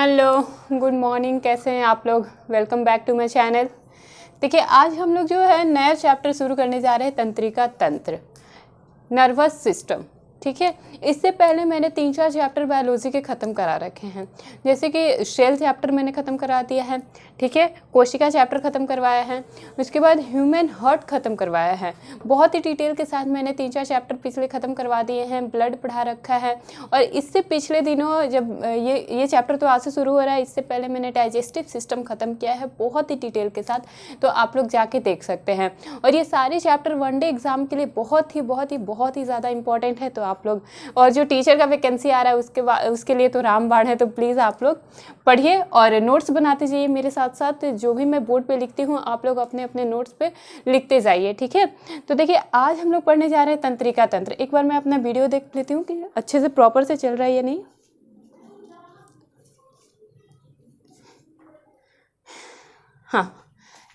Hello, good morning. कैसे हैं आप लोग? Welcome back to my channel. देखिए, आज हम लोग जो है नया चैप्टर शुरू करने जा रहे हैं, तंत्रिका तंत्र, नर्वस सिस्टम। ठीक है, इससे पहले मैंने 3-4 चैप्टर बायोलॉजी के ख़त्म करा रखे हैं, जैसे कि सेल चैप्टर मैंने ख़त्म करा दिया है। ठीक है, कोशिका चैप्टर ख़त्म करवाया है, उसके बाद ह्यूमन हार्ट ख़त्म करवाया है। बहुत ही डिटेल के साथ मैंने 3-4 चैप्टर पिछले ख़त्म करवा दिए हैं, ब्लड पढ़ा रखा है। और इससे पिछले दिनों जब ये चैप्टर तो आज से शुरू हो रहा है, इससे पहले मैंने डाइजेस्टिव सिस्टम ख़त्म किया है बहुत ही डिटेल के साथ, तो आप लोग जाके देख सकते हैं। और ये सारे चैप्टर वनडे एग्ज़ाम के लिए बहुत ही ज़्यादा इंपॉर्टेंट है। तो आप लोग, और जो टीचर का वैकेंसी आ रहा है उसके लिए तो रामबाण है। तो प्लीज़ आप लोग पढ़िए और नोट्स बनाते जाइए मेरे साथ साथ। जो भी मैं बोर्ड पे लिखती हूँ आप लोग अपने अपने नोट्स पे लिखते जाइए। ठीक है, तो देखिए आज हम लोग पढ़ने जा रहे हैं तंत्रिका तंत्र। एक बार मैं अपना वीडियो देख लेती हूँ कि अच्छे से प्रॉपर से चल रहा है या नहीं। हाँ,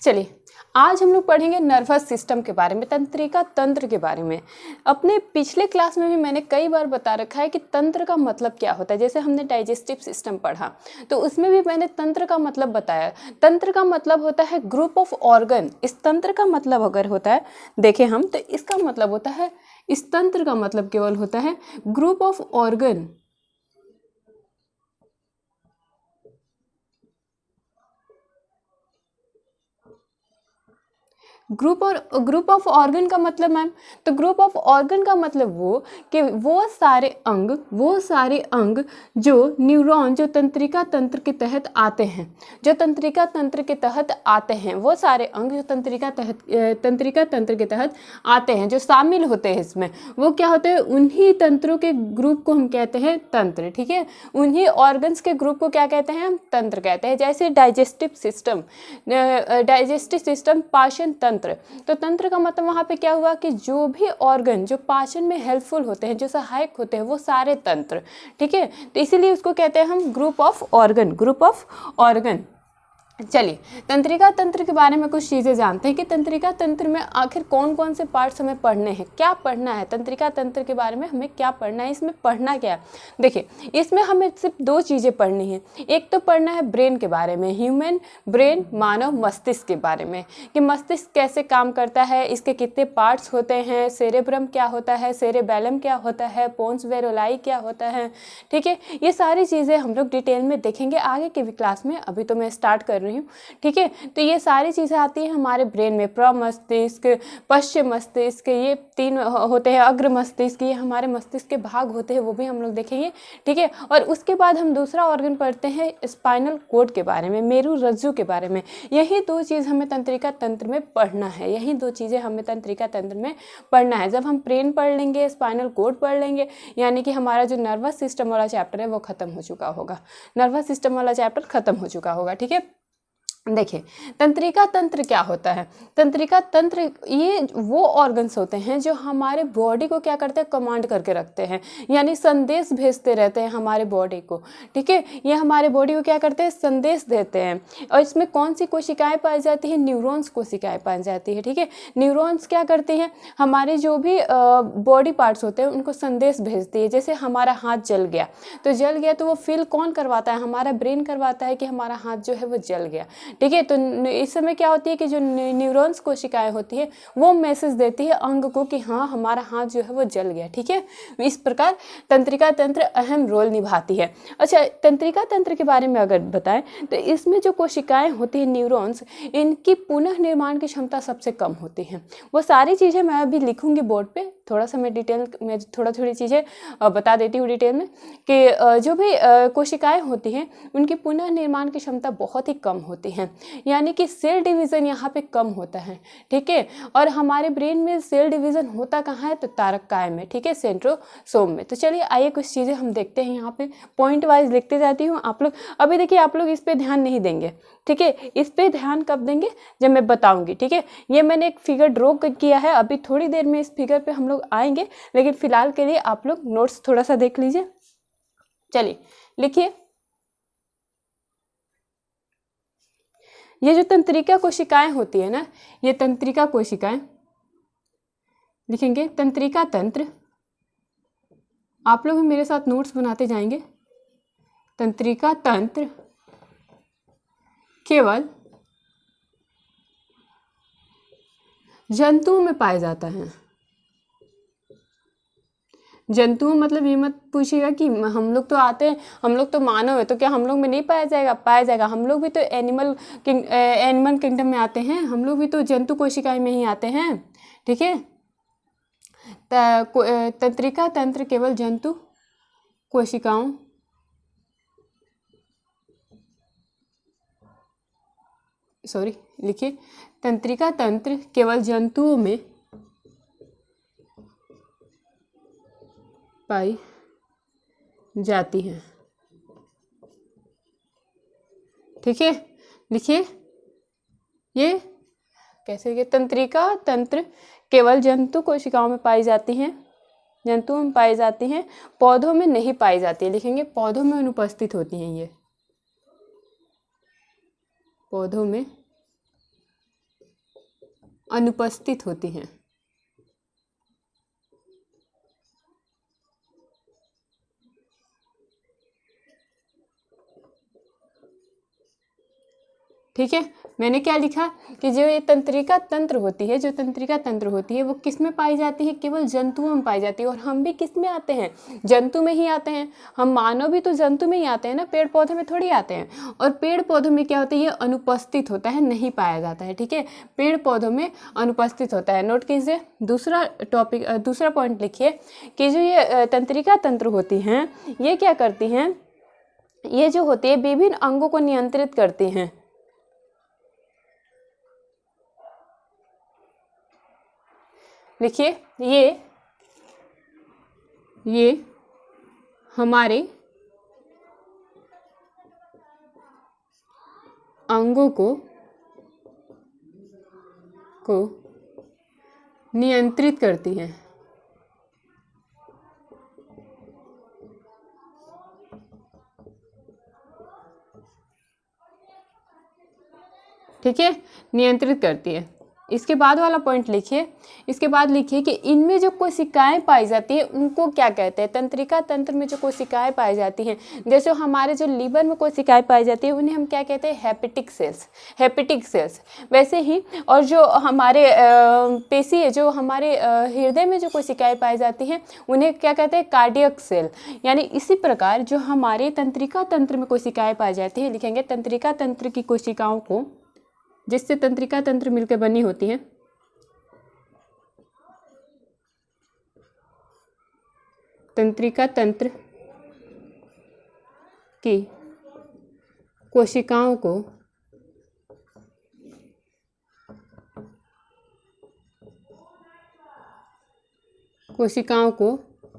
चलिए आज हम लोग पढ़ेंगे नर्वस सिस्टम के बारे में, तंत्रिका तंत्र के बारे में। अपने पिछले क्लास में भी मैंने कई बार बता रखा है कि तंत्र का मतलब क्या होता है। जैसे हमने डाइजेस्टिव सिस्टम पढ़ा तो उसमें भी मैंने तंत्र का मतलब बताया। तंत्र का मतलब होता है ग्रुप ऑफ ऑर्गन। इस तंत्र का मतलब अगर होता है, देखें हम, तो इसका मतलब होता है, इस तंत्र का मतलब केवल होता है group of organ. Group of organ का मतलब मैम, तो ग्रुप ऑफ ऑर्गन का मतलब वो कि वो सारे अंग जो न्यूरॉन, जो तंत्रिका तंत्र के तहत आते हैं, वो सारे अंग जो तंत्रिका तंत्र के तहत आते हैं, जो शामिल होते हैं इसमें, वो क्या होते हैं, उन्हीं तंत्रों के ग्रुप को हम कहते हैं तंत्र। ठीक है, उन्हीं ऑर्गन्स के ग्रुप को क्या कहते हैं, हम तंत्र कहते हैं। जैसे डाइजेस्टिव सिस्टम पाचन तंत्र। तो तंत्र का मतलब वहां पे क्या हुआ कि जो भी ऑर्गन जो पाचन में हेल्पफुल होते हैं, जो सहायक होते हैं, वो सारे तंत्र। ठीक है, तो इसीलिए उसको कहते हैं हम ग्रुप ऑफ ऑर्गन। चलिए तंत्रिका तंत्र के बारे में कुछ चीज़ें जानते हैं कि तंत्रिका तंत्र में आखिर कौन कौन से पार्ट्स हमें पढ़ने हैं, क्या पढ़ना है, तंत्रिका तंत्र के बारे में हमें क्या पढ़ना है, इसमें पढ़ना क्या है। देखिए, इसमें हमें सिर्फ 2 चीज़ें पढ़नी है। एक तो पढ़ना है ब्रेन के बारे में, ह्यूमन ब्रेन, मानव मस्तिष्क के बारे में, कि मस्तिष्क कैसे काम करता है, इसके कितने पार्ट्स होते हैं, सेरेब्रम क्या होता है, सेरेबेलम क्या होता है, पोन्स वेरोलाई क्या होता है। ठीक है, ये सारी चीज़ें हम लोग डिटेल में देखेंगे आगे की क्लास में, अभी तो मैं स्टार्ट कर रही हूँ। ठीक है, तो ये सारी चीज़ें आती हैं हमारे ब्रेन में, प्रमस्तिष्क, पश्चिम मस्तिष्क, ये 3 होते हैं, अग्र मस्तिष्क, ये हमारे मस्तिष्क के भाग होते हैं, वो भी हम लोग देखेंगे। ठीक है, और उसके बाद हम दूसरा ऑर्गन पढ़ते हैं स्पाइनल कोड के बारे में, मेरु रज्जु के बारे में। यही 2 चीज़ हमें तंत्रिका तंत्र में पढ़ना है, यही 2 चीज़ें हमें तंत्रिका तंत्र में पढ़ना है। जब हम ब्रेन पढ़ लेंगे, स्पाइनल कोड पढ़ लेंगे, यानी कि हमारा जो नर्वस सिस्टम वाला चैप्टर है वो खत्म हो चुका होगा, नर्वस सिस्टम वाला चैप्टर खत्म हो चुका होगा। ठीक है, देखिए तंत्रिका तंत्र क्या होता है। तंत्रिका तंत्र ये वो ऑर्गन्स होते हैं जो हमारे बॉडी को क्या करते हैं, कमांड करके रखते हैं, यानी संदेश भेजते रहते हैं हमारे बॉडी को। ठीक है, ये हमारे बॉडी को क्या करते हैं, संदेश देते हैं। और इसमें कौन सी कोशिकाएं पाई जाती है, न्यूरॉन्स कोशिकाएं पाई जाती है। ठीक है, न्यूरॉन्स क्या करती हैं, हमारे जो भी बॉडी पार्ट्स होते हैं उनको संदेश भेजती है। जैसे हमारा हाथ जल गया तो वो फील कौन करवाता है, हमारा ब्रेन करवाता है कि हमारा हाथ जो है वो जल गया। ठीक है, तो इस समय क्या होती है कि जो न्यूरॉन्स कोशिकाएं होती है वो मैसेज देती है अंग को कि हाँ हमारा हाथ जो है वो जल गया। ठीक है, इस प्रकार तंत्रिका तंत्र अहम रोल निभाती है। अच्छा, तंत्रिका तंत्र के बारे में अगर बताएं तो इसमें जो कोशिकाएं होती हैं, न्यूरॉन्स, इनकी पुनः निर्माण की क्षमता सबसे कम होती है। वो सारी चीज़ें मैं अभी लिखूंगी बोर्ड पे, थोड़ा सा मैं डिटेल में थोड़ी चीज़ें बता देती हूँ डिटेल में, कि जो भी कोशिकाएं होती हैं उनकी पुनः निर्माण की क्षमता बहुत ही कम होती है, यानी कि सेल डिवीज़न यहाँ पे कम होता है। ठीक है, और हमारे ब्रेन में सेल डिवीज़न होता कहाँ है, तो तारककाय में। ठीक है, सेंट्रोसोम में। तो चलिए आइए कुछ चीज़ें हम देखते हैं, यहाँ पे पॉइंट वाइज लिखते जाती हूँ। आप लोग अभी देखिए, आप लोग इस पे ध्यान नहीं देंगे। ठीक है, इस पे ध्यान कब देंगे, जब मैं बताऊंगी। ठीक है, ये मैंने एक फिगर ड्रॉ किया है, अभी थोड़ी देर में इस फिगर पे हम लोग आएंगे, लेकिन फिलहाल के लिए आप लोग नोट्स थोड़ा सा देख लीजिए। चलिए लिखिए, ये जो तंत्रिका कोशिकाएं होती है ना, ये तंत्रिका कोशिकाएं, लिखेंगे तंत्रिका तंत्र। आप लोग भी मेरे साथ नोट्स बनाते जाएंगे। तंत्रिका तंत्र केवल जंतुओं में पाया जाता है। जंतु मतलब ये मत पूछिएगा कि हम लोग तो आते हैं, हम लोग तो मानव है, तो क्या हम लोग में नहीं पाया जाएगा? पाया जाएगा। हम लोग भी तो एनिमल किंगडम में आते हैं, हम लोग भी तो जंतु कोशिकाएं में ही आते हैं। ठीक है, तंत्रिका तंत्र केवल जंतु कोशिकाओं लिखिए, तंत्रिका तंत्र केवल जंतुओं में पाई जाती है। ठीक है, लिखिए ये कैसे लिखिए, तंत्रिका तंत्र केवल जंतु कोशिकाओं में पाई जाती हैं, जंतुओं में पाई जाती हैं, पौधों में नहीं पाई जाती है। लिखेंगे पौधों में अनुपस्थित होती हैं, ये पौधों में अनुपस्थित होती हैं। ठीक है, मैंने क्या लिखा कि जो ये तंत्रिका तंत्र होती है, जो तंत्रिका तंत्र होती है वो किस में पाई जाती है? केवल जंतुओं में पाई जाती है। और हम भी किस में आते हैं? जंतु में ही आते हैं। हम मानव भी तो जंतु में ही आते हैं ना, पेड़ पौधे में थोड़ी आते हैं। और पेड़ पौधों में क्या होता है? ये अनुपस्थित होता है, नहीं पाया जाता है। ठीक है, पेड़ पौधों में अनुपस्थित होता है। नोट कीजिए। दूसरा टॉपिक, दूसरा पॉइंट लिखिए कि जो ये तंत्रिका तंत्र होती हैं, ये क्या करती हैं? ये जो होती है विभिन्न अंगों को नियंत्रित करती हैं। लिखिए, ये हमारे अंगों को नियंत्रित करती हैं। ठीक है, नियंत्रित करती है। इसके बाद वाला पॉइंट लिखिए, इसके बाद लिखिए कि इनमें जो कोशिकाएं पाई जाती है उनको क्या कहते हैं? तंत्रिका तंत्र में जो कोशिकाएं पाई जाती हैं, जैसे हमारे जो लीवर में कोशिकाएं पाई जाती है उन्हें हम क्या कहते हैं? Hepatic sales, hepatic sales. वैसे ही और जो हमारे पेशी है, जो हमारे हृदय में जो कोशिकाएं पाई जाती हैं उन्हें क्या कहते हैं? Cardiac cell. यानी इसी प्रकार जो हमारे तंत्रिका तंत्र में कोशिकाएं पाई जाती है, लिखेंगे तंत्रिका तंत्र की कोशिकाओं को, जिससे तंत्रिका तंत्र मिलकर बनी होती है, तंत्रिका तंत्र की कोशिकाओं को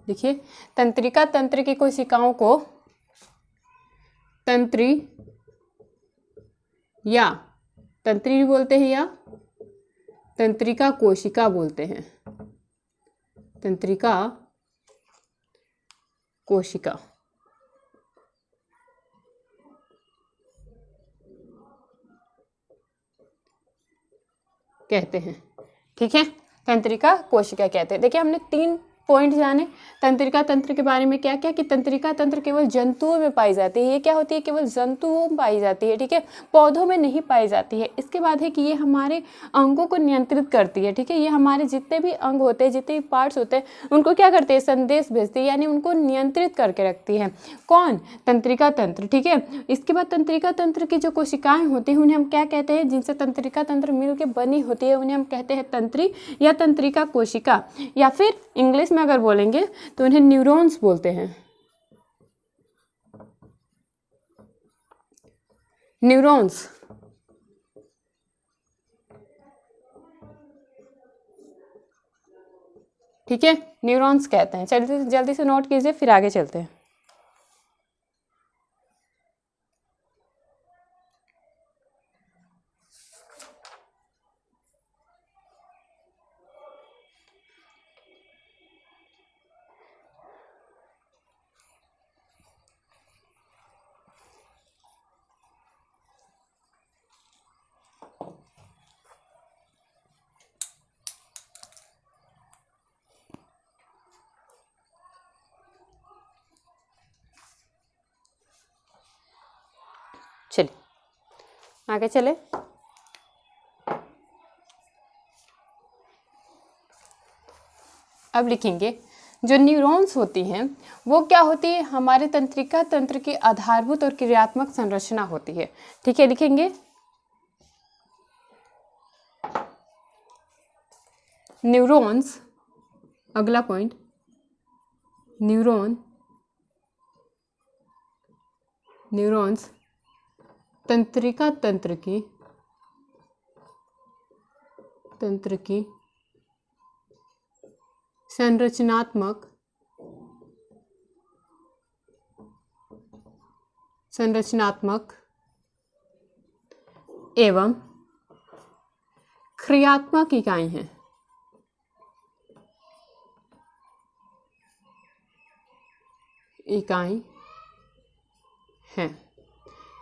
देखिए, तंत्रिका तंत्र की कोशिकाओं को तंत्री या तंत्री बोलते हैं या तंत्रिका कोशिका बोलते हैं। तंत्रिका कोशिका कहते हैं। ठीक है, तंत्रिका कोशिका कहते हैं। देखिए, हमने 3 पॉइंट जाने तंत्रिका तंत्र के बारे में। क्या क्या कि तंत्रिका तंत्र केवल जंतुओं में पाई जाती है। ये क्या होती है? केवल जंतुओं में पाई जाती है। ठीक है, पौधों में नहीं पाई जाती है। इसके बाद है कि ये हमारे अंगों को नियंत्रित करती है। ठीक है, ये हमारे जितने भी अंग होते हैं, जितने भी पार्ट्स होते हैं, उनको क्या करते हैं? संदेश भेजती है, यानी उनको नियंत्रित करके रखती है। कौन? तंत्रिका तंत्र। ठीक है, इसके बाद तंत्रिका तंत्र की जो कोशिकाएं होती हैं उन्हें हम क्या कहते हैं? जिनसे तंत्रिका तंत्र मिलकर बनी होती है उन्हें हम कहते हैं तंत्री या तंत्रिका कोशिका, या फिर इंग्लिश में अगर बोलेंगे तो उन्हें न्यूरॉन्स बोलते हैं। न्यूरॉन्स। ठीक है, न्यूरॉन्स कहते हैं। चलिए जल्दी से नोट कीजिए, फिर आगे चलते हैं। चलिए आगे चले। अब लिखेंगे जो न्यूरॉन्स होती हैं वो क्या होती है, हमारे तंत्रिका तंत्र की आधारभूत और क्रियात्मक संरचना होती है। ठीक है, लिखेंगे न्यूरॉन्स, अगला पॉइंट, न्यूरॉन्स तंत्रिका तंत्र की संरचनात्मक एवं क्रियात्मक इकाई हैं।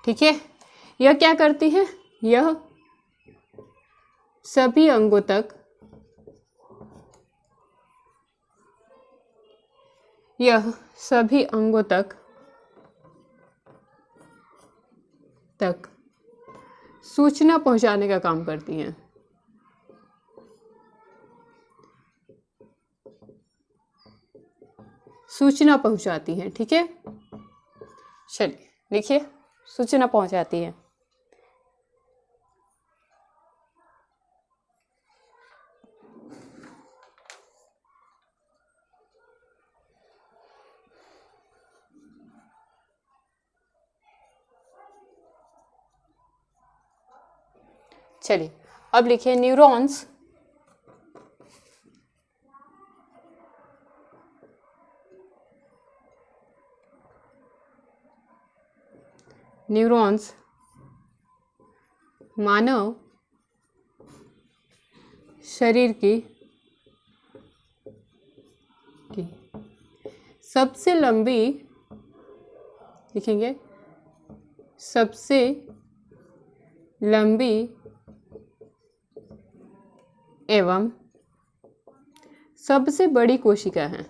ठीक है, यह क्या करती है, यह सभी अंगों तक सूचना पहुंचाने का काम करती हैं। सूचना पहुंचाती हैं। ठीक है, चलिए लिखिए, सूचना पहुंचाती है। चलिए अब लिखिए न्यूरॉन्स मानव शरीर की सबसे लंबी, लिखेंगे सबसे लंबी एवं सबसे बड़ी कोशिका है।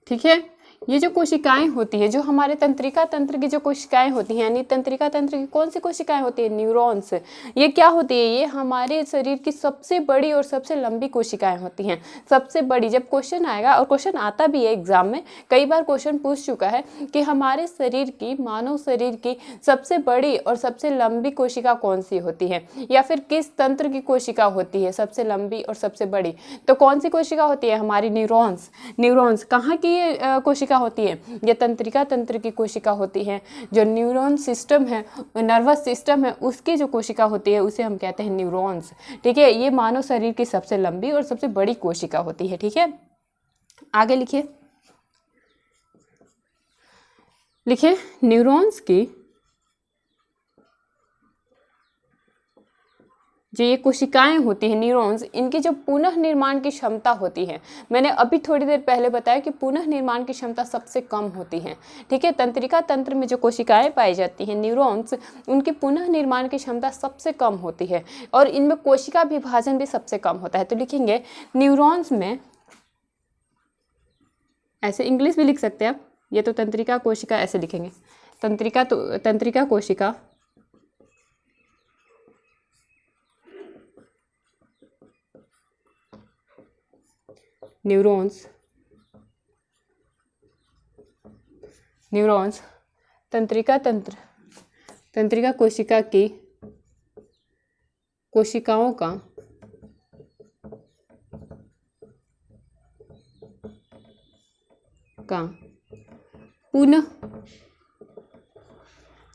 ठीक है, ये जो कोशिकाएं होती है, जो हमारे तंत्रिका तंत्र की जो कोशिकाएं होती हैं, यानी तंत्रिका तंत्र की कौन सी कोशिकाएं होती है, न्यूरॉन्स, ये क्या होती है, ये हमारे शरीर की सबसे बड़ी और सबसे लंबी कोशिकाएं होती हैं। सबसे बड़ी, जब क्वेश्चन आएगा, और क्वेश्चन आता भी है एग्जाम में, कई बार क्वेश्चन पूछ चुका है कि हमारे शरीर की, मानव शरीर की सबसे बड़ी और सबसे लंबी कोशिका कौन सी होती है, या फिर किस तंत्र की कोशिका होती है सबसे लंबी और सबसे बड़ी, तो कौन सी कोशिका होती है, हमारी न्यूरॉन्स कहाँ की कोशिका होती है, ये तंत्रिका तंत्र की कोशिका होती है। जो न्यूरॉन सिस्टम है, नर्वस सिस्टम है, उसकी जो कोशिका होती है उसे हम कहते हैं न्यूरॉन्स। ठीक है, ये मानव शरीर की सबसे लंबी और सबसे बड़ी कोशिका होती है। ठीक है, आगे लिखिए न्यूरॉन्स की जो ये कोशिकाएं होती हैं, न्यूरॉन्स, इनकी जो पुनः निर्माण की क्षमता होती है, मैंने अभी थोड़ी देर पहले बताया कि पुनः निर्माण की क्षमता सबसे कम होती है। ठीक है, तंत्रिका तंत्र में जो कोशिकाएं पाई जाती हैं, न्यूरॉन्स, उनकी पुनः निर्माण की क्षमता सबसे कम होती है और इनमें कोशिका विभाजन भी सबसे कम होता है। तो लिखेंगे न्यूरॉन्स में, ऐसे इंग्लिश भी लिख सकते हैं आप, ये तो तंत्रिका कोशिका, ऐसे लिखेंगे तंत्रिका कोशिका न्यूरॉन्स तंत्रिका कोशिका की कोशिकाओं का पुनः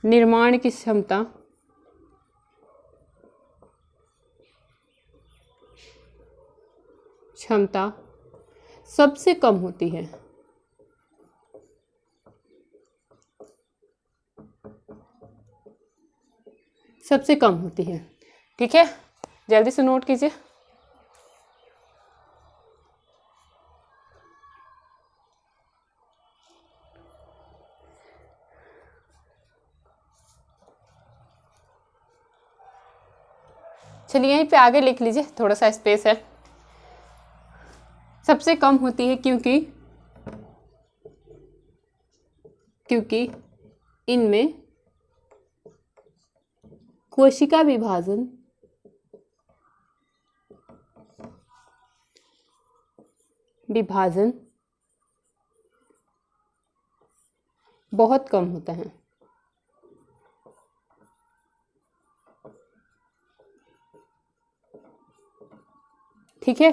निर्माण की क्षमता सबसे कम होती है। सबसे कम होती है। ठीक है, जल्दी से नोट कीजिए। चलिए यहीं पे आगे लिख लीजिए, थोड़ा सा स्पेस है। सबसे कम होती है क्योंकि इनमें कोशिका विभाजन बहुत कम होता है। ठीक है,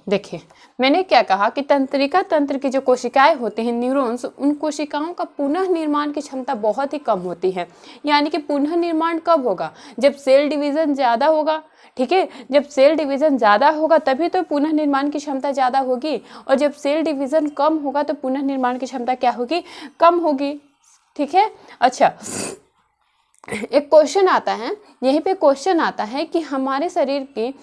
देखिए मैंने क्या कहा कि तंत्रिका तंत्र की जो कोशिकाएं होती हैं, न्यूरॉन्स, उन कोशिकाओं का पुनः निर्माण की क्षमता बहुत ही कम होती है। यानी कि पुनः निर्माण कब होगा? जब सेल डिवीजन ज़्यादा होगा। ठीक है, जब सेल डिवीजन ज़्यादा होगा तभी तो पुनः निर्माण की क्षमता ज़्यादा होगी, और जब सेल डिवीजन कम होगा तो पुनः निर्माण की क्षमता क्या होगी? कम होगी। ठीक है, अच्छा एक क्वेश्चन आता है, यहीं पे क्वेश्चन आता है कि हमारे शरीर की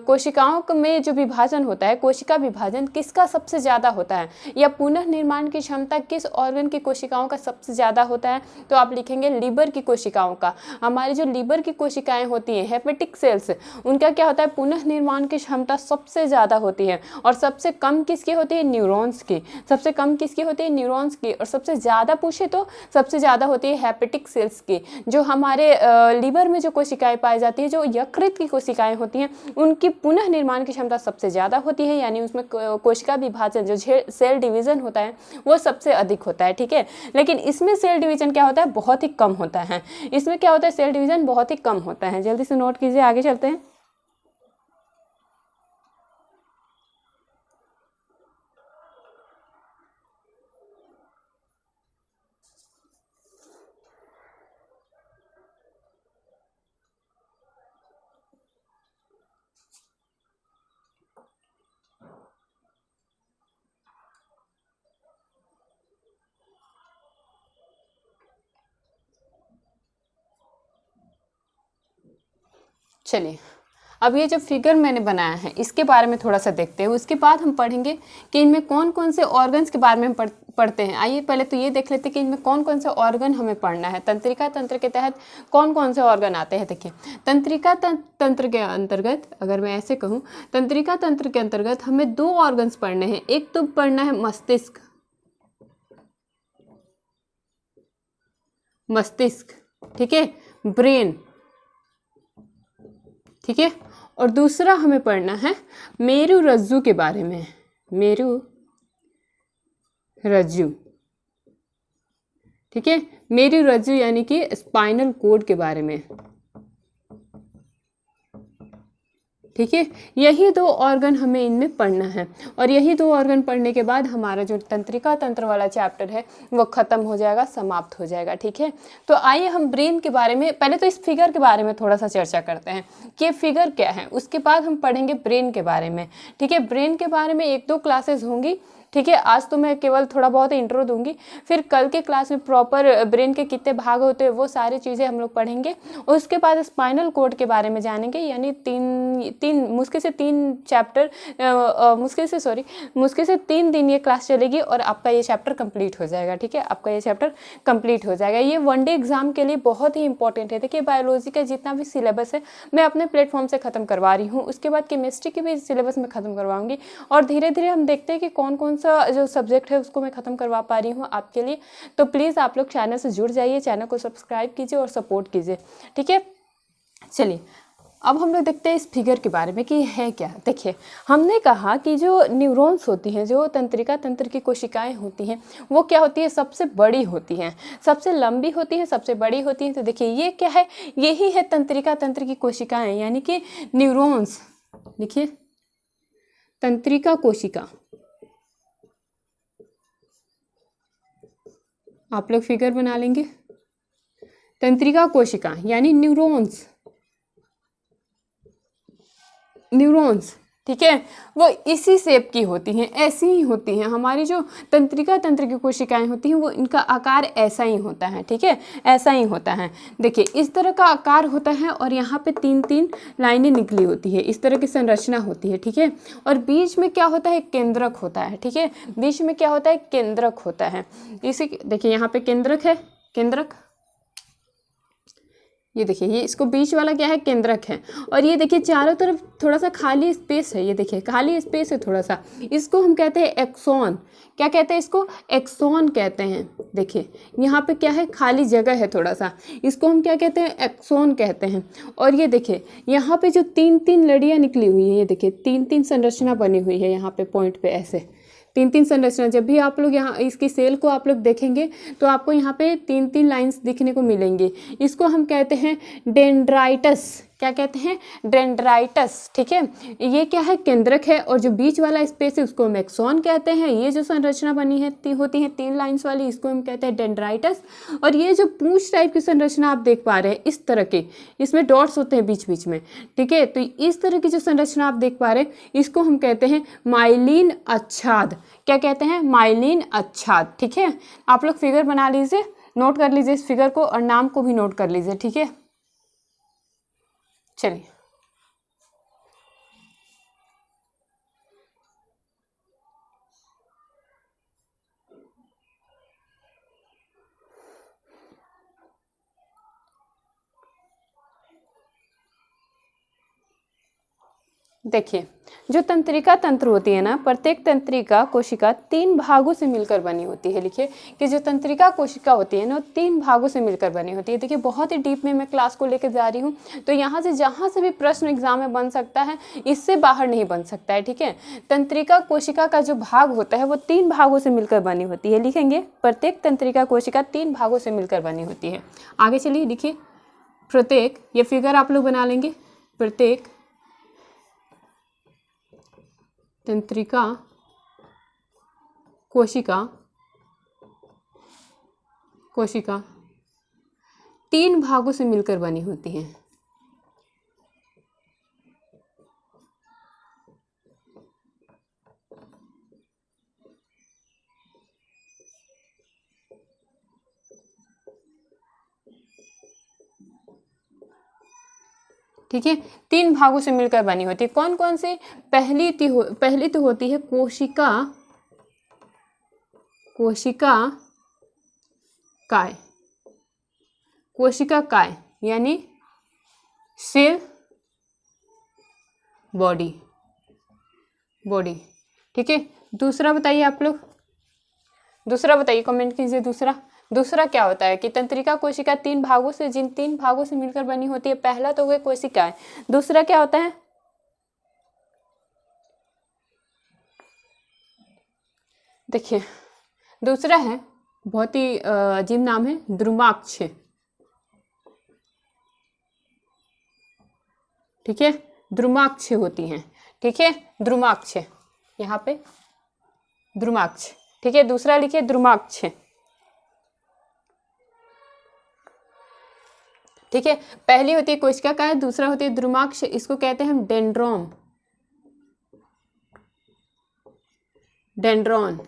कोशिकाओं में जो विभाजन होता है, कोशिका विभाजन किसका सबसे ज़्यादा होता है, या पुनः निर्माण की क्षमता किस ऑर्गन की कोशिकाओं का सबसे ज़्यादा होता है? तो आप लिखेंगे लीवर की कोशिकाओं का। हमारी जो लीवर की कोशिकाएं होती हैं, हेपेटिक सेल्स, उनका क्या होता है? पुनः निर्माण की क्षमता सबसे ज़्यादा होती है। और सबसे कम किसकी होती है? न्यूरॉन्स की। सबसे कम किसकी होती है? न्यूरॉन्स की। और सबसे ज़्यादा पूछे तो सबसे ज़्यादा होती है हेपेटिक सेल्स की। जो हमारे लीवर में जो कोशिकाएं पाई जाती है, जो यकृत की कोशिकाएं होती हैं, उनकी पुनः निर्माण की क्षमता सबसे ज़्यादा होती है। यानी उसमें कोशिका विभाजन, जो सेल डिवीज़न होता है, वो सबसे अधिक होता है। ठीक है, लेकिन इसमें सेल डिवीज़न क्या होता है? बहुत ही कम होता है। इसमें क्या होता है? सेल डिवीज़न बहुत ही कम होता है। जल्दी से नोट कीजिए, आगे चलते हैं। चलिए, अब ये जो फिगर मैंने बनाया है इसके बारे में थोड़ा सा देखते हैं। उसके बाद हम पढ़ेंगे कि इनमें कौन कौन से ऑर्गन्स के बारे में हम पढ़ते हैं। आइए पहले तो ये देख लेते हैं कि इनमें कौन कौन से ऑर्गन हमें पढ़ना है। तंत्रिका तंत्र के तहत कौन कौन से ऑर्गन आते हैं? देखिए, तंत्रिका तंत्र के अंतर्गत, अगर मैं ऐसे कहूँ, तंत्रिका तंत्र के अंतर्गत हमें 2 ऑर्गन्स पढ़ने हैं। एक तो पढ़ना है मस्तिष्क, ठीक है, ब्रेन, ठीक है, और दूसरा हमें पढ़ना है मेरु रज्जु के बारे में। मेरु रज्जु, ठीक है, मेरु रज्जु यानी कि स्पाइनल कोड के बारे में। ठीक है, यही 2 ऑर्गन हमें इनमें पढ़ना है। और यही 2 ऑर्गन पढ़ने के बाद हमारा जो तंत्रिका तंत्र वाला चैप्टर है वो खत्म हो जाएगा, समाप्त हो जाएगा। ठीक है, तो आइए हम ब्रेन के बारे में, पहले तो इस फिगर के बारे में थोड़ा सा चर्चा करते हैं कि ये फिगर क्या है। उसके बाद हम पढ़ेंगे ब्रेन के बारे में। ठीक है, ब्रेन के बारे में 1-2 क्लासेस होंगी। ठीक है, आज तो मैं केवल थोड़ा बहुत इंट्रो दूंगी, फिर कल के क्लास में प्रॉपर ब्रेन के कितने भाग होते हैं वो सारी चीज़ें हम लोग पढ़ेंगे। उसके बाद स्पाइनल कोड के बारे में जानेंगे। यानी मुश्किल से 3 चैप्टर, मुश्किल से 3 दिन ये क्लास चलेगी और आपका ये चैप्टर कंप्लीट हो जाएगा। ठीक है, आपका ये चैप्टर कंप्लीट हो जाएगा। ये 1 डे एग्जाम के लिए बहुत ही इंपॉर्टेंट है। देखिए, बायोलॉजी का जितना भी सिलेबस है मैं अपने प्लेटफॉर्म से ख़त्म करवा रही हूँ। उसके बाद केमिस्ट्री की भी सिलेबस मैं ख़त्म करवाऊँगी, और धीरे धीरे हम देखते हैं कि कौन कौन सा जो सब्जेक्ट है उसको मैं ख़त्म करवा पा रही हूँ आपके लिए। तो प्लीज़ आप लोग चैनल से जुड़ जाइए, चैनल को सब्सक्राइब कीजिए और सपोर्ट कीजिए। ठीक है, चलिए अब हम लोग देखते हैं इस फिगर के बारे में कि है क्या। देखिए, हमने कहा कि जो न्यूरॉन्स होती हैं, जो तंत्रिका तंत्र की कोशिकाएं होती हैं, वो क्या होती है? सबसे बड़ी होती हैं, सबसे लंबी होती हैं, सबसे बड़ी होती हैं। तो देखिए ये क्या है? यही है तंत्रिका तंत्र की कोशिकाएं, यानी कि न्यूरॉन्स। देखिए, तंत्रिका कोशिका, आप लोग फिगर बना लेंगे। तंत्रिका कोशिका यानी न्यूरॉन्स, ठीक है, वो इसी शेप की होती हैं, ऐसी ही होती हैं। हमारी जो तंत्रिका तंत्र की कोशिकाएं होती हैं वो इनका आकार ऐसा ही होता है। ठीक है, ऐसा ही होता है। देखिए, इस तरह का आकार होता है और यहाँ पे 3-3 लाइनें निकली होती है, इस तरह की संरचना होती है। ठीक है, और बीच में क्या होता है? केंद्रक होता है। ठीक है, बीच में क्या होता है? केंद्रक होता है। इसी देखिए, यहाँ पे केंद्रक है, केंद्रक, ये देखिए, ये इसको बीच वाला क्या है, केंद्रक है। और ये देखिए चारों तरफ थोड़ा सा खाली स्पेस है, ये देखिए खाली स्पेस है थोड़ा सा, इसको हम कहते हैं एक्सॉन। क्या कहते हैं इसको, एक्सॉन कहते हैं। देखिए यहाँ पे क्या है, खाली जगह है थोड़ा सा, इसको हम क्या कहते हैं, एक्सॉन कहते हैं। और ये देखिए यहाँ पे जो 3-3 लड़ियाँ निकली हुई है, ये देखिए 3-3 संरचना बनी हुई है यहाँ पे पॉइंट पे, ऐसे 3-3 संरचना। जब भी आप लोग यहाँ इसकी सेल को आप लोग देखेंगे तो आपको यहाँ पे 3-3 लाइंस दिखने को मिलेंगी। इसको हम कहते हैं डेंड्राइटस। क्या कहते हैं, डेंड्राइटस। ठीक है, ये क्या है, केंद्रक है। और जो बीच वाला स्पेस है उसको हम एक्सॉन कहते हैं। ये जो संरचना बनी है होती है 3 लाइंस वाली, इसको हम कहते हैं डेंड्राइटस। और ये जो पूंछ टाइप की संरचना आप देख पा रहे हैं, इस तरह के, इसमें डॉट्स होते हैं बीच बीच में। ठीक है, तो इस तरह की जो संरचना आप देख पा रहे हैं, इसको हम कहते हैं माइलिन आच्छाद। क्या कहते हैं, माइलिन आच्छाद। ठीक है, आप लोग फिगर बना लीजिए, नोट कर लीजिए इस फिगर को, और नाम को भी नोट कर लीजिए। ठीक है, चलिए देखिए, जो तंत्रिका तंत्र होती है ना, प्रत्येक तंत्रिका कोशिका 3 भागों से मिलकर बनी होती है। लिखिए कि जो तंत्रिका कोशिका होती है ना, 3 भागों से मिलकर बनी होती है। देखिए बहुत ही डीप में मैं क्लास को लेकर जा रही हूँ, तो यहाँ से जहाँ से भी प्रश्न एग्जाम में बन सकता है, इससे बाहर नहीं बन सकता है। ठीक है, तंत्रिका कोशिका का जो भाग होता है वो 3 भागों से मिलकर बनी होती है। लिखेंगे, प्रत्येक तंत्रिका कोशिका 3 भागों से मिलकर बनी होती है। आगे चलिए लिखिए, प्रत्येक, ये फिगर आप लोग बना लेंगे, प्रत्येक तंत्रिका कोशिका 3 भागों से मिलकर बनी होती है। ठीक है, 3 भागों से मिलकर बनी होती है। कौन कौन से, पहली तो होती है कोशिका काय। कोशिका काय यानी सेल बॉडी। ठीक है, दूसरा बताइए आप लोग, दूसरा बताइए, कमेंट कीजिए। दूसरा क्या होता है कि तंत्रिका कोशिका 3 भागों से, जिन 3 भागों से मिलकर बनी होती है, पहला तो वह कोशिका है। दूसरा क्या होता है, देखिए दूसरा है, बहुत ही अजीब नाम है, द्रुमाक्ष। ठीक है, द्रुमाक्ष होती हैं। ठीक है, द्रुमाक्ष, यहाँ पे द्रुमाक्ष। ठीक है, दूसरा लिखिए द्रुमाक्ष। ठीक है, पहली होती है कोशिका काय, दूसरा होती है द्रुमाक्ष, इसको कहते हैं हम डेंड्रॉन।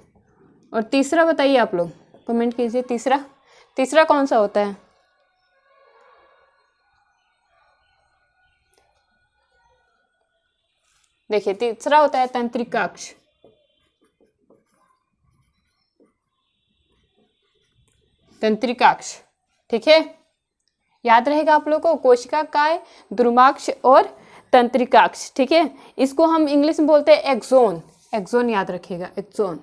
और तीसरा बताइए आप लोग, कमेंट कीजिए। तीसरा कौन सा होता है, देखिए तीसरा होता है तंत्रिकाक्ष। ठीक है, याद रहेगा आप लोग को, कोशिका काय, द्रुमाक्ष और तंत्रिकाक्ष। ठीक है, इसको हम इंग्लिश में बोलते हैं एक्सोन याद रखिएगा, एक्सोन।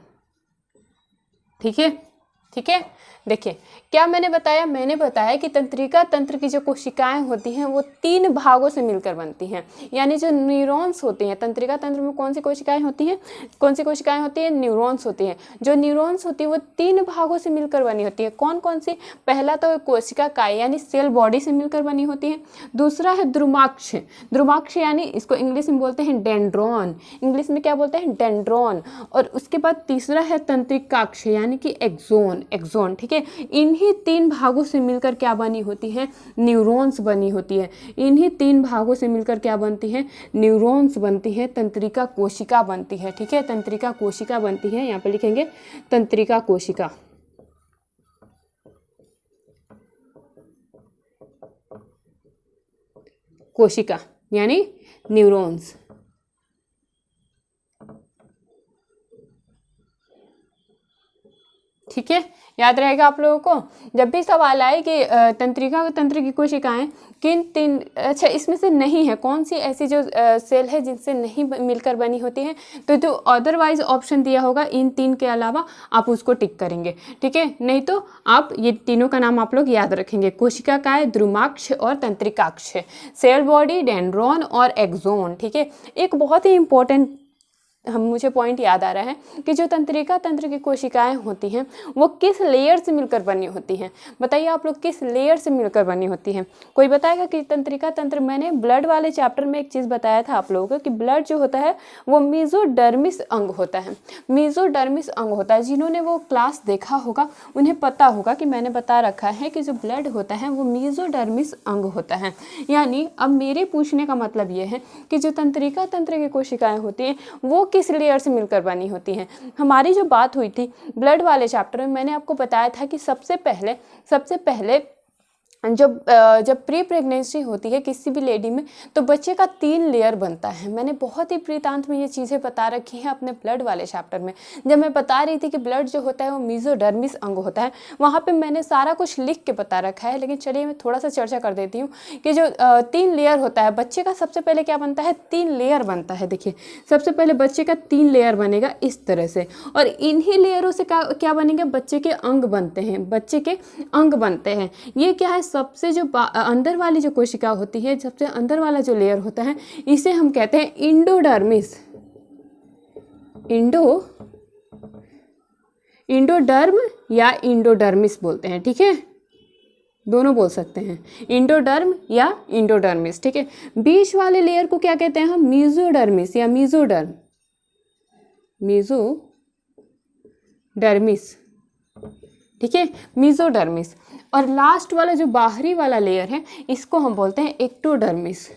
ठीक है, देखिए क्या मैंने बताया कि तंत्रिका तंत्र की जो कोशिकाएं होती हैं वो 3 भागों से मिलकर बनती हैं। यानी जो न्यूरॉन्स होते हैं, तंत्रिका तंत्र में कौन सी कोशिकाएं होती हैं, न्यूरॉन्स होती हैं। जो न्यूरॉन्स होती है वो 3 भागों से मिलकर बनी होती है। कौन कौन सी, पहला तो कोशिका काय यानी सेल बॉडी से मिलकर बनी होती है। दूसरा है द्रुमाक्ष यानी इसको इंग्लिश में बोलते हैं डेंड्रॉन, इंग्लिश में क्या बोलते हैं, डेंड्रॉन। और उसके बाद तीसरा है तंत्रिकाक्ष यानी कि एक्सोन। ठीक है, इन्हीं 3 भागों से मिलकर क्या बनी होती है, न्यूरॉन्स बनी होती है। इन्हीं 3 भागों से मिलकर क्या बनती है, न्यूरॉन्स बनती है, तंत्रिका कोशिका बनती है। ठीक है, तंत्रिका कोशिका बनती है, यहाँ पे लिखेंगे तंत्रिका कोशिका यानी न्यूरॉन्स। ठीक है, याद रहेगा आप लोगों को। जब भी सवाल आए कि तंत्रिका व तंत्र की कोशिकाएं किन तीन, अच्छा इसमें से नहीं है, कौन सी ऐसी जो सेल है जिनसे नहीं मिलकर बनी होती है, तो जो अदरवाइज ऑप्शन दिया होगा इन तीन के अलावा आप उसको टिक करेंगे। ठीक है, नहीं तो आप ये तीनों का नाम आप लोग याद रखेंगे, कोशिकाएं, द्रुमाक्ष और तंत्रिकाक्ष, सेल बॉडी, डेंड्रॉन और एक्सोन। ठीक है, एक बहुत ही इंपॉर्टेंट मुझे पॉइंट याद आ रहा है कि जो तंत्रिका तंत्र की कोशिकाएं होती हैं वो किस लेयर से मिलकर बनी होती हैं। बताइए आप लोग, किस लेयर से मिलकर बनी होती हैं? कोई बताएगा कि तंत्रिका तंत्र, मैंने ब्लड वाले चैप्टर में एक चीज़ बताया था आप लोगों को कि ब्लड जो होता है वो मीजोडर्मिस अंग होता है, मीजोडर्मिस अंग होता है। जिन्होंने वो क्लास देखा होगा उन्हें पता होगा कि मैंने बता रखा है कि जो ब्लड होता है वो मीजोडर्मिस अंग होता है। यानी अब मेरे पूछने का मतलब ये है कि जो तंत्रिका तंत्र की कोशिकाएं होती हैं वो किस लेयर से मिलकर बनी होती हैं। हमारी जो बात हुई थी ब्लड वाले चैप्टर में, मैंने आपको बताया था कि सबसे पहले जब प्री प्रेगनेंसी होती है किसी भी लेडी में तो बच्चे का 3 लेयर बनता है। मैंने बहुत ही प्रीतांत में ये चीज़ें बता रखी हैं अपने ब्लड वाले चैप्टर में। जब मैं बता रही थी कि ब्लड जो होता है वो मीजोडर्मिस अंग होता है, वहाँ पे मैंने सारा कुछ लिख के बता रखा है। लेकिन चलिए मैं थोड़ा सा चर्चा कर देती हूँ कि जो 3 लेयर होता है बच्चे का, सबसे पहले क्या बनता है, 3 लेयर बनता है। देखिए सबसे पहले बच्चे का 3 लेयर बनेगा इस तरह से, और इन्हीं लेयरों से क्या बनेगा, बच्चे के अंग बनते हैं, बच्चे के अंग बनते हैं। ये क्या है, सबसे जो अंदर वाली जो कोशिका होती है, सबसे अंदर वाला जो लेयर होता है इसे हम कहते हैं इंडोडर्मिस। इंडोडर्म या इंडोडर्मिस बोलते हैं। ठीक है, दोनों बोल सकते हैं, इंडोडर्म या इंडोडर्मिस। ठीक है, बीच वाले लेयर को क्या कहते हैं हम, मीजोडर्मिस या मीजोडर्म, मीजोडर्मिस। ठीक है, मीजोडर्मिस। और लास्ट वाला जो बाहरी वाला लेयर है इसको हम बोलते हैं एक्टोडर्मिस।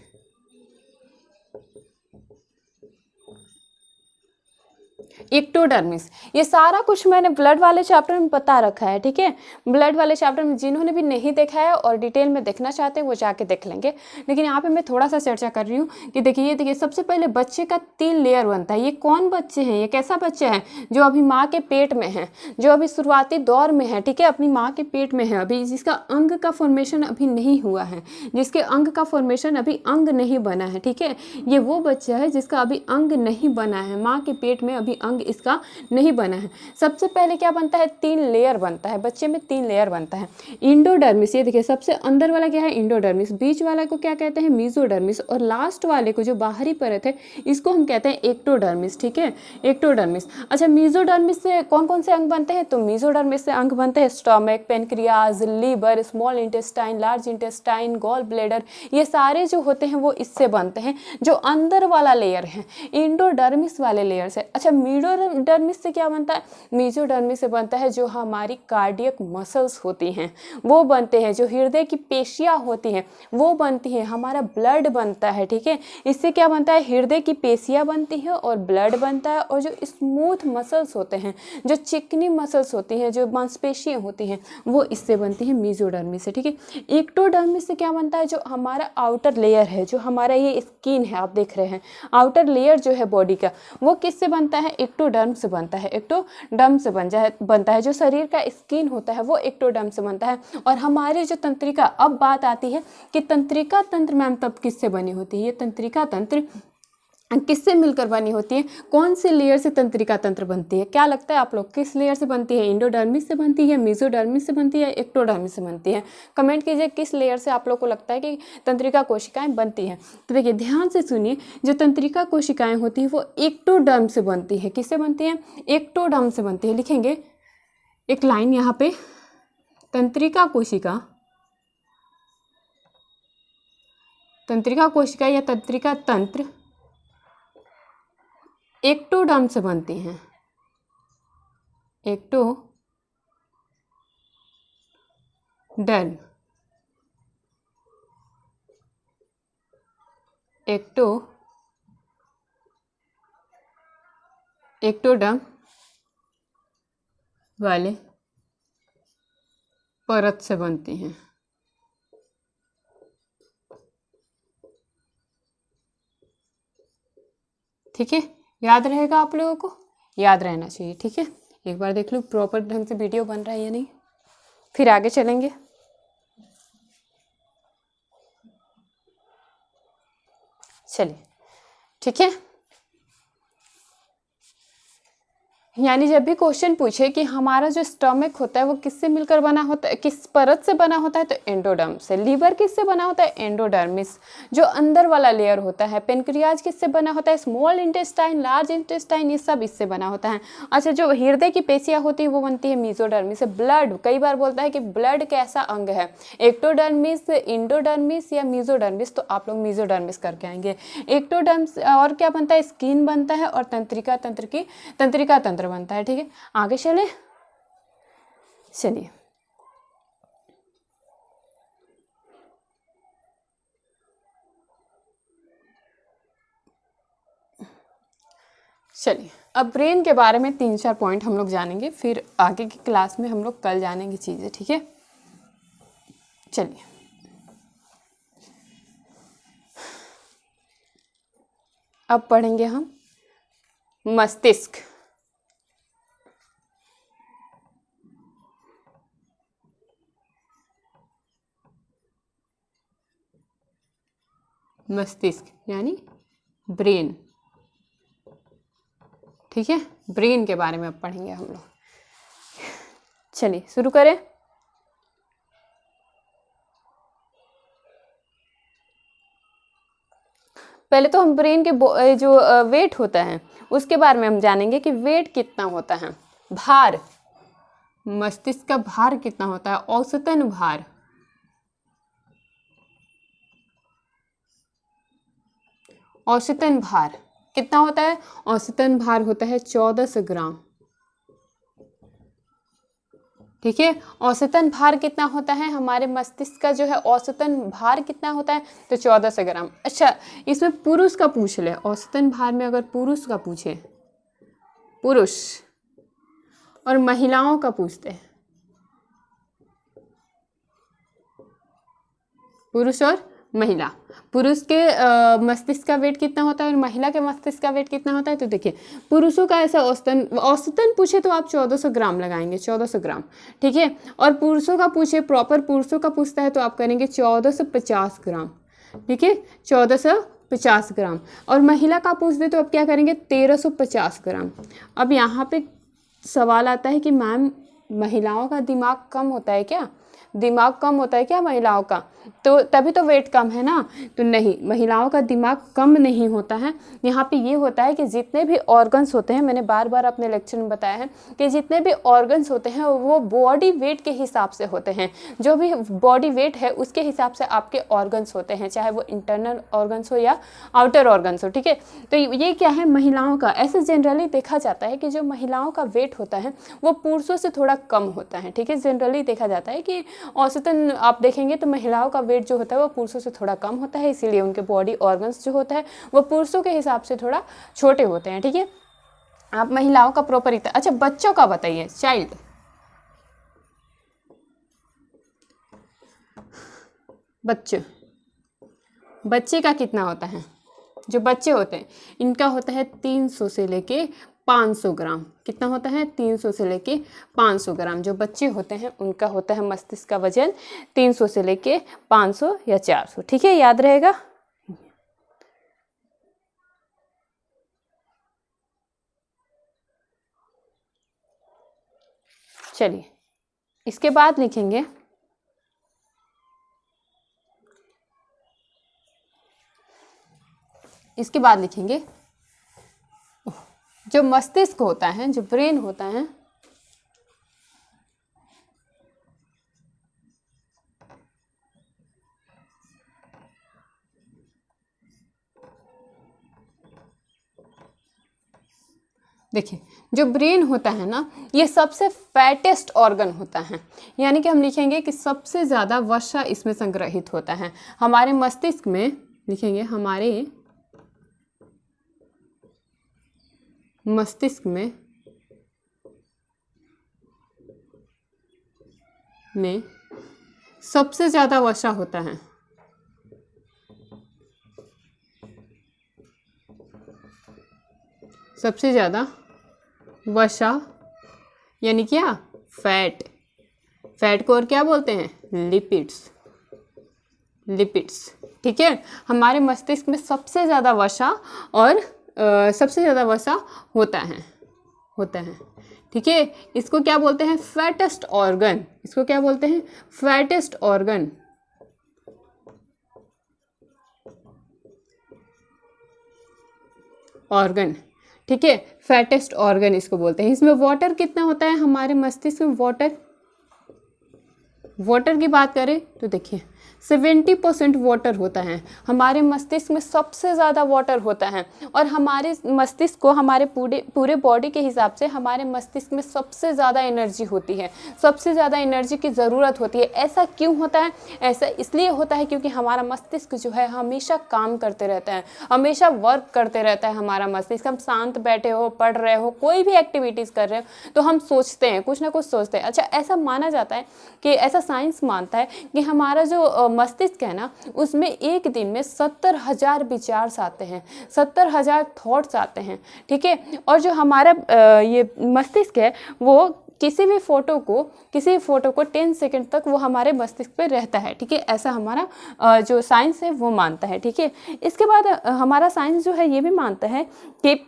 एक्टोडर्मिस। ये सारा कुछ मैंने ब्लड वाले चैप्टर में बता रखा है। ठीक है, ब्लड वाले चैप्टर में जिन्होंने भी नहीं देखा है और डिटेल में देखना चाहते हैं वो जाके देख लेंगे। लेकिन यहाँ पे मैं थोड़ा सा चर्चा कर रही हूँ कि देखिए सबसे पहले बच्चे का 3 लेयर बनता है। ये कौन बच्चे हैं, ये कैसा बच्चा है, जो अभी माँ के पेट में है, जो अभी शुरुआती दौर में है। ठीक है, अपनी माँ के पेट में है अभी, जिसका अंग का फॉर्मेशन अभी नहीं हुआ है, जिसके अंग का फॉर्मेशन अभी अंग नहीं बना है। ठीक है, ये वो बच्चा है जिसका अभी अंग नहीं बना है, माँ के पेट में अभी अंग इसका नहीं बना है। सबसे पहले क्या बनता है, 3 लेयर बनता है, बच्चे में 3 लेयर बनता है। इंडोडर्मिस, ये देखिए सबसे अंदर वाला क्या है, इंडोडर्मिस, बीच वाला को क्या कहते हैं, मीजोडर्मिस, और लास्ट वाले को जो बाहरी परत है इसको हम कहते हैं एक्टोडर्मिस। ठीक है, एक्टोडर्मिस। अच्छा, मीजोडर्मिस से कौन कौन से अंग बनते हैं, तो मीजोडर्मिस से अंग बनते हैं stomach, pancreas, liver, small intestine, large intestine, gall bladder, ये सारे जो होते हैं वो इससे बनते हैं, जो अंदर वाला लेयर है इंडोडर्मिस वाले लेयर से। अच्छा, मीजोडर्मिस से क्या बनता है, मीजोडर्मिस से बनता है जो हमारी कार्डियक मसल्स होती हैं वो बनते हैं, जो हृदय की पेशियां होती हैं वो बनती हैं, हमारा ब्लड बनता है। ठीक है, इससे क्या बनता है, हृदय की पेशियां बनती हैं और ब्लड बनता है, और जो स्मूथ मसल्स होते हैं, जो चिकनी मसल्स होती हैं, जो मांसपेशियां होती हैं वो इससे बनती हैं मीजोडर्मिस से। ठीक है, एक्टोडर्मिस से क्या बनता है, जो हमारा आउटर लेयर है, जो हमारा ये स्किन है आप देख रहे हैं, आउटर लेयर जो है बॉडी का, वो किससे बनता है, एक्टोडर्म से बनता है, एक्टोडर्म से बनता है। जो शरीर का स्किन होता है वो एक्टोडर्म से बनता है। और हमारे जो तंत्रिका, अब बात आती है कि तंत्रिका तंत्र मैम तब किससे बनी होती है, ये तंत्रिका तंत्र किससे मिलकर बनी होती है, कौन से लेयर से तंत्रिका तंत्र बनती है, क्या लगता है आप लोग, किस लेयर से बनती है, इंडोडर्मिस से बनती है, मीजोडर्मिस से बनती है, एक्टोडर्मिस से बनती है? कमेंट कीजिए किस लेयर से आप लोग को लगता है कि तंत्रिका कोशिकाएं बनती हैं। तो देखिए ध्यान से सुनिए, जो तंत्रिका कोशिकाएं होती हैं वो एक्टोडर्म से बनती है। किससे बनती हैं, एक्टोडर्म से बनती है। लिखेंगे एक लाइन यहाँ पे, तंत्रिका कोशिका या तंत्रिका तंत्र एक्टोडर्म से बनती हैं, एक्टोडर्म, एक्टोडर्म वाले परत से बनती हैं। ठीक है, याद रहेगा आप लोगों को, याद रहना चाहिए। ठीक है, एक बार देख लूँ प्रॉपर ढंग से वीडियो बन रहा है या नहीं, फिर आगे चलेंगे। चलिए ठीक है। यानी जब भी क्वेश्चन पूछे कि हमारा जो स्टमक होता है वो किससे मिलकर बना होता है, किस परत से बना होता है, तो एंडोडर्म से। लीवर किससे बना होता है, एंडोडर्मिस, जो अंदर वाला लेयर होता है। पेनक्रियाज किससे बना होता है, स्मॉल इंटेस्टाइन, लार्ज इंटेस्टाइन, ये सब इससे बना होता है। अच्छा, जो हृदय की पेशियाँ होती है वो बनती है मेसोडर्मिस से। ब्लड, कई बार बोलता है कि ब्लड कैसा अंग है, एक्टोडर्मिस, इंडोडर्मिस या मेसोडर्मिस, तो आप लोग मेसोडर्मिस करके आएंगे। एक्टोडर्मिस और क्या बनता है, स्किन बनता है, और तंत्रिका तंत्र बनता है। ठीक है, आगे चले। चलिए अब ब्रेन के बारे में 3-4 पॉइंट हम लोग जानेंगे, फिर आगे की क्लास में हम लोग कल जानेंगे चीज़ें। ठीक है, चलिए अब पढ़ेंगे हम मस्तिष्क। मस्तिष्क यानी ब्रेन। ठीक है, ब्रेन के बारे में अब पढ़ेंगे हम लोग। चलिए शुरू करें। पहले तो हम ब्रेन के जो वेट होता है उसके बारे में हम जानेंगे कि वेट कितना होता है। भार, मस्तिष्क का भार कितना होता है, औसतन भार। औसतन भार कितना होता है, औसतन भार होता है 1400 ग्राम। ठीक है, औसतन भार कितना होता है, हमारे मस्तिष्क का जो है औसतन भार कितना होता है, तो 1400 ग्राम। अच्छा, इसमें पुरुष का पूछ ले, औसतन भार में अगर पुरुष का पूछे, पुरुष और महिलाओं का पूछते हैं, पुरुष और महिला, पुरुष के मस्तिष्क का वेट कितना होता है और महिला के मस्तिष्क का वेट कितना होता है, तो देखिए पुरुषों का ऐसा औसतन पूछे तो आप 1400 ग्राम लगाएंगे, 1400 ग्राम। ठीक है, और पुरुषों का पूछे, प्रॉपर पुरुषों का पूछता है तो आप करेंगे 1450 ग्राम। ठीक है, 1450 ग्राम। और महिला का पूछ दे तो आप क्या करेंगे, 1350 ग्राम। अब यहाँ पे सवाल आता है कि मैम महिलाओं का दिमाग कम होता है क्या, दिमाग कम होता है क्या महिलाओं का, तो तभी तो वेट कम है ना। तो नहीं, महिलाओं का दिमाग कम नहीं होता है। यहाँ पे ये होता है कि जितने भी ऑर्गन्स होते हैं, मैंने बार बार अपने लेक्चर में बताया है कि जितने भी ऑर्गन्स होते हैं वो बॉडी वेट के हिसाब से होते हैं। जो भी बॉडी वेट है उसके हिसाब से आपके ऑर्गन्स होते हैं, चाहे वो इंटरनल ऑर्गन्स हो या आउटर ऑर्गन्स हो। ठीक है, तो ये क्या है, महिलाओं का ऐसे जनरली देखा जाता है कि जो महिलाओं का वेट होता है वो पुरुषों से थोड़ा कम होता है। ठीक है, जनरली देखा जाता है कि औसतन आप देखेंगे तो महिलाओं का वेट जो होता है वो पुरुषों से थोड़ा कम होता है, इसीलिए उनके बॉडी ऑर्गन्स जो होता है वो पुरुषों के हिसाब से थोड़ा छोटे होते हैं। ठीक है, आप महिलाओं का प्रॉपर इतना। अच्छा, बच्चों का बताइए, चाइल्ड, बच्चे का कितना होता है, जो बच्चे होते हैं इनका होता है 300 से लेके 500 ग्राम। कितना होता है, 300 से लेके 500 ग्राम। जो बच्चे होते हैं उनका होता है मस्तिष्क का वजन 300 से लेके 500 या 400। ठीक है, याद रहेगा। चलिए इसके बाद लिखेंगे जो मस्तिष्क होता है, जो ब्रेन होता है, देखिए जो ब्रेन होता है ना, ये सबसे फैटेस्ट ऑर्गन होता है। यानी कि हम लिखेंगे कि सबसे ज़्यादा वसा इसमें संग्रहित होता है। हमारे मस्तिष्क में लिखेंगे, हमारे मस्तिष्क में सबसे ज़्यादा वसा होता है। सबसे ज़्यादा वसा यानी क्या, फैट। फैट को और क्या बोलते हैं, लिपिड्स। लिपिड्स, ठीक है। हमारे मस्तिष्क में सबसे ज़्यादा वसा और सबसे ज़्यादा वसा होता है ठीक है। इसको क्या बोलते हैं, फैटेस्ट ऑर्गन। इसको क्या बोलते हैं, फैटेस्ट ऑर्गन। ऑर्गन, ठीक है, फैटेस्ट ऑर्गन इसको बोलते हैं। इसमें वाटर कितना होता है हमारे मस्तिष्क में, वाटर की बात करें तो देखिए 70% वाटर होता है हमारे मस्तिष्क में, सबसे ज़्यादा वाटर होता है। और हमारे मस्तिष्क को, हमारे पूरे बॉडी के हिसाब से हमारे मस्तिष्क में सबसे ज़्यादा एनर्जी होती है, सबसे ज़्यादा एनर्जी की ज़रूरत होती है। ऐसा क्यों होता है, ऐसा इसलिए होता है क्योंकि हमारा मस्तिष्क जो है हमेशा काम करते रहता है, हमेशा वर्क करते रहता है हमारा मस्तिष्क। हम शांत बैठे हो, पढ़ रहे हो, कोई भी एक्टिविटीज़ कर रहे हो तो हम सोचते हैं, कुछ ना कुछ सोचते हैं। अच्छा, ऐसा माना जाता है कि, ऐसा साइंस मानता है कि हमारा जो मस्तिष्क है ना, उसमें एक दिन में 70,000 विचार आते हैं, 70,000 थॉट्स आते हैं, ठीक है। और जो हमारा ये मस्तिष्क है वो किसी भी फोटो को 10 सेकंड तक वो हमारे मस्तिष्क पे रहता है, ठीक है। ऐसा हमारा जो साइंस है वो मानता है, ठीक है। इसके बाद हमारा साइंस जो है ये भी मानता है कि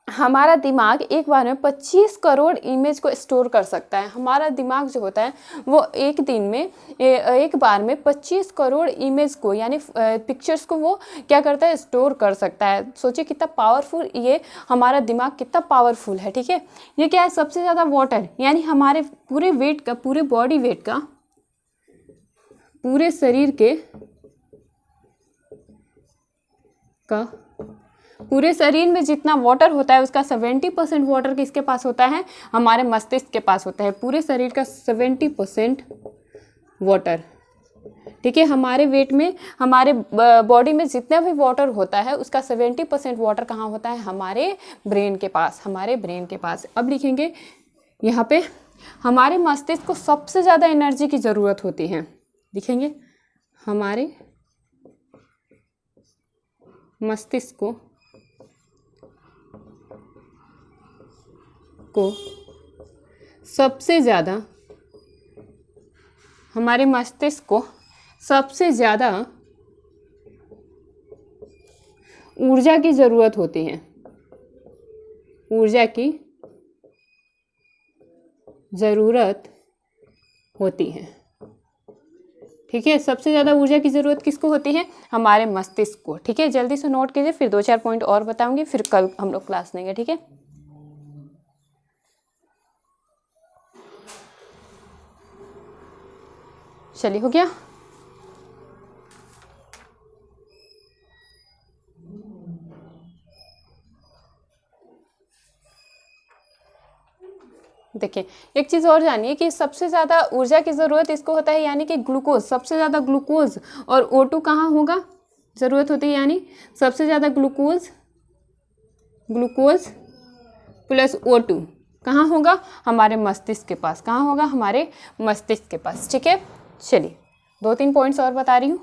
हमारा दिमाग एक बार में 25 करोड़ इमेज को स्टोर कर सकता है। हमारा दिमाग जो होता है वो एक दिन में एक बार में 25 करोड़ इमेज को, यानी पिक्चर्स को वो क्या करता है, स्टोर कर सकता है। सोचिए कितना पावरफुल ये हमारा दिमाग कितना पावरफुल है, ठीक है। ये क्या है, सबसे ज़्यादा वाटर, यानी हमारे पूरे वेट का, पूरे बॉडी वेट का, पूरे शरीर के का, पूरे शरीर में जितना वाटर होता है उसका 70% वाटर किसके पास होता है, हमारे मस्तिष्क के पास होता है। पूरे शरीर का 70% वाटर, ठीक है। हमारे वेट में, हमारे बॉडी में जितना भी वाटर होता है उसका 70% वाटर कहाँ होता है, हमारे ब्रेन के पास, हमारे ब्रेन के पास। अब लिखेंगे यहाँ पे, हमारे मस्तिष्क को सबसे ज़्यादा एनर्जी की ज़रूरत होती है। लिखेंगे हमारे मस्तिष्क को सबसे ज़्यादा, हमारे मस्तिष्क को सबसे ज़्यादा ऊर्जा की ज़रूरत होती है, ऊर्जा की ज़रूरत होती है, ठीक है। सबसे ज़्यादा ऊर्जा की ज़रूरत किसको होती है, हमारे मस्तिष्क को, ठीक है। जल्दी से नोट कीजिए, फिर 2-4 पॉइंट और बताऊंगी, फिर कल हम लोग क्लास लेंगे, ठीक है। चलिए, हो गया। देखिए, एक चीज़ और जानिए कि सबसे ज़्यादा ऊर्जा की ज़रूरत इसको होता है, यानी कि ग्लूकोज, सबसे ज़्यादा ग्लूकोज और O2 कहाँ होगा, ज़रूरत होती है, यानी सबसे ज़्यादा ग्लूकोज प्लस O2 कहाँ होगा, हमारे मस्तिष्क के पास। कहाँ होगा, हमारे मस्तिष्क के पास, ठीक है। चलिए 2-3 पॉइंट्स और बता रही हूँ।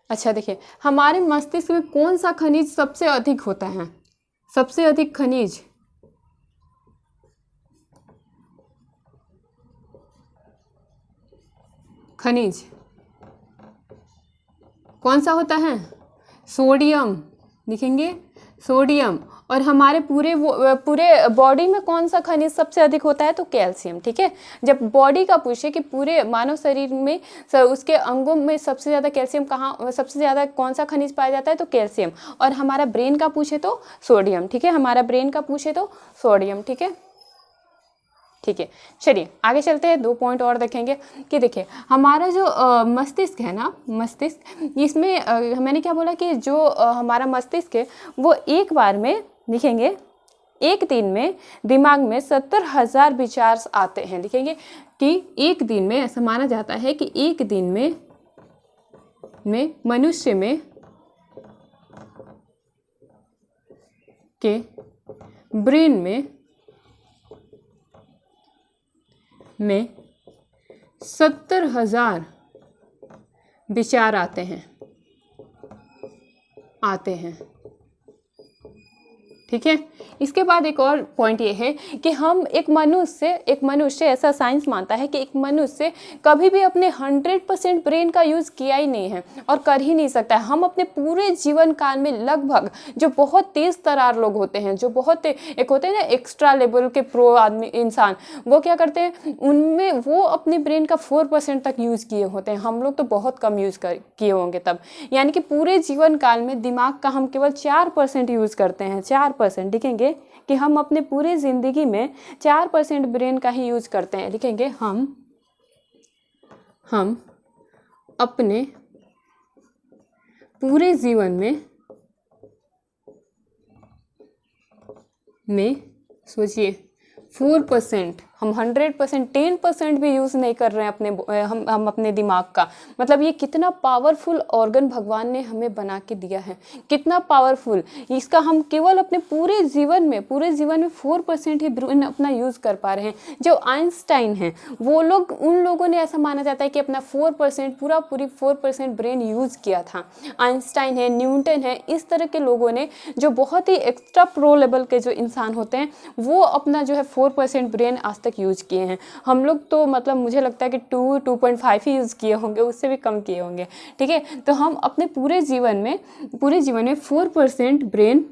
अच्छा देखिए, हमारे मस्तिष्क में कौन सा खनिज सबसे अधिक होता है, सबसे अधिक खनिज कौन सा होता है, सोडियम। लिखेंगे सोडियम। और हमारे पूरे बॉडी में कौन सा खनिज सबसे अधिक होता है, तो कैल्शियम, ठीक है। जब बॉडी का पूछे कि पूरे मानव शरीर में उसके अंगों में सबसे ज़्यादा कैल्शियम कहाँ, सबसे ज़्यादा कौन सा खनिज पाया जाता है, तो कैल्शियम। और हमारा ब्रेन का पूछे तो सोडियम, ठीक है। हमारा ब्रेन का पूछे तो सोडियम, ठीक है। ठीक है, चलिए आगे चलते हैं। 2 पॉइंट और देखेंगे कि देखिए हमारा जो मस्तिष्क है ना, मस्तिष्क, इसमें मैंने क्या बोला कि जो हमारा मस्तिष्क है वो एक बार में, लिखेंगे एक दिन में दिमाग में 70,000 विचार आते हैं। लिखेंगे कि एक दिन में, ऐसा माना जाता है कि एक दिन में मनुष्य में के ब्रेन में 70,000 विचार आते हैं, आते हैं। ठीक है, इसके बाद एक और पॉइंट ये है कि हम एक मनुष्य ऐसा साइंस मानता है कि एक मनुष्य कभी भी अपने 100% ब्रेन का यूज़ किया ही नहीं है और कर ही नहीं सकता है। हम अपने पूरे जीवन काल में लगभग, जो बहुत तेज़ तरार लोग होते हैं, जो बहुत एक होते हैं ना एक्स्ट्रा लेवल के प्रो आदमी इंसान, वो क्या करते हैं, उनमें वो अपने ब्रेन का 4% तक यूज़ किए होते हैं। हम लोग तो बहुत कम यूज़ किए होंगे तब, यानी कि पूरे जीवन काल में दिमाग का हम केवल 4% यूज़ करते हैं। 4% लिखेंगे कि हम अपने पूरे ज़िंदगी में 4% ब्रेन का ही यूज़ करते हैं। लिखेंगे हम अपने पूरे जीवन में सोचिए 4%, हम 100% 10% भी यूज़ नहीं कर रहे हैं हम अपने दिमाग का। मतलब ये कितना पावरफुल ऑर्गन भगवान ने हमें बना के दिया है, कितना पावरफुल। इसका हम केवल अपने पूरे जीवन में 4% ही ब्रेन अपना यूज़ कर पा रहे हैं। जो आइंस्टाइन हैं, उन लोगों ने ऐसा माना जाता है कि अपना 4% पूरी 4% ब्रेन यूज़ किया था। आइंस्टाइन है, न्यूटन है, इस तरह के लोगों ने, जो बहुत ही एक्स्ट्रा प्रो लेवल के जो इंसान होते हैं, वो अपना जो है 4% ब्रेन आज तक यूज किए हैं। हम लोग तो मतलब मुझे लगता है कि 2.5 ही यूज़ किए होंगे, उससे भी कम किए होंगे। ठीक है, तो हम अपने पूरे जीवन में 4% ब्रेन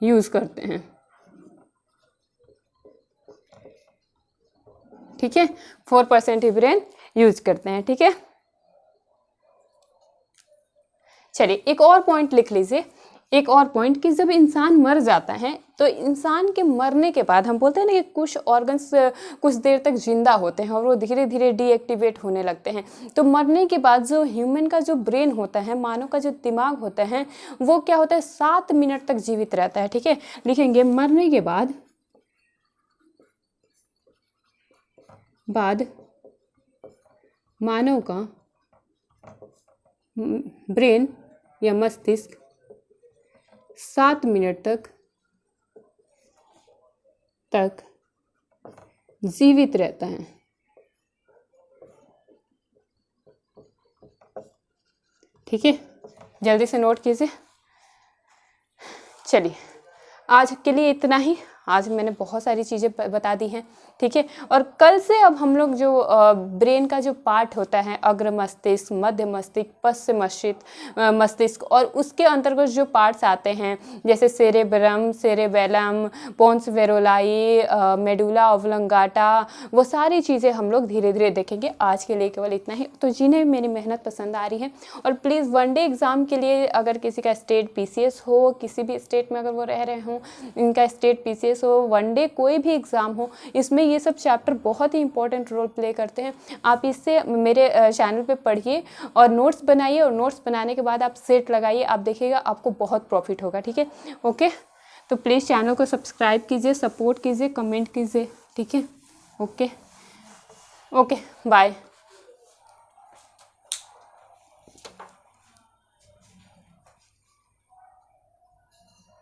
यूज़ करते हैं। ठीक है, 4% ही ब्रेन यूज करते हैं। ठीक है, चलिए एक और पॉइंट लिख लीजिए। एक और पॉइंट कि जब इंसान मर जाता है तो इंसान के मरने के बाद हम बोलते हैं ना कि कुछ ऑर्गन्स कुछ देर तक जिंदा होते हैं और वो धीरे धीरे डीएक्टिवेट होने लगते हैं। तो मरने के बाद जो ह्यूमन का जो ब्रेन होता है, मानव का जो दिमाग होता है, वो क्या होता है 7 मिनट तक जीवित रहता है। ठीक है, लिखेंगे मरने के बाद मानव का ब्रेन या मस्तिष्क 7 मिनट तक जीवित रहता है। ठीक है, जल्दी से नोट कीजिए। चलिए आज के लिए इतना ही। आज मैंने बहुत सारी चीज़ें बता दी हैं। ठीक है, और कल से अब हम लोग जो ब्रेन का जो पार्ट होता है, अग्र मस्तिष्क, मध्य मस्तिष्क, पश्चिम मस्तिष्क और उसके अंतर्गत जो पार्ट्स आते हैं जैसे सेरेब्रम, सेरेबेलम, पोन्स वेरोलाई, मेडुला ऑब्लंगाटा, वो सारी चीज़ें हम लोग धीरे धीरे देखेंगे। आज के लिए केवल इतना ही। तो जिन्हें मेरी मेहनत पसंद आ रही है और प्लीज़ वनडे एग्ज़ाम के लिए अगर किसी का स्टेट PCS हो, किसी भी स्टेट में अगर वो रह रहे हों, इनका स्टेट PCS हो, वनडे कोई भी एग्ज़ाम हो, इसमें ये सब चैप्टर बहुत ही इंपॉर्टेंट रोल प्ले करते हैं। आप इससे मेरे चैनल पे पढ़िए और नोट्स बनाइए और नोट्स बनाने के बाद आप सेट लगाइए, आप देखिएगा आपको बहुत प्रॉफिट होगा। ठीक है, ओके, तो प्लीज़ चैनल को सब्सक्राइब कीजिए, सपोर्ट कीजिए, कमेंट कीजिए। ठीक है, ओके, बाय।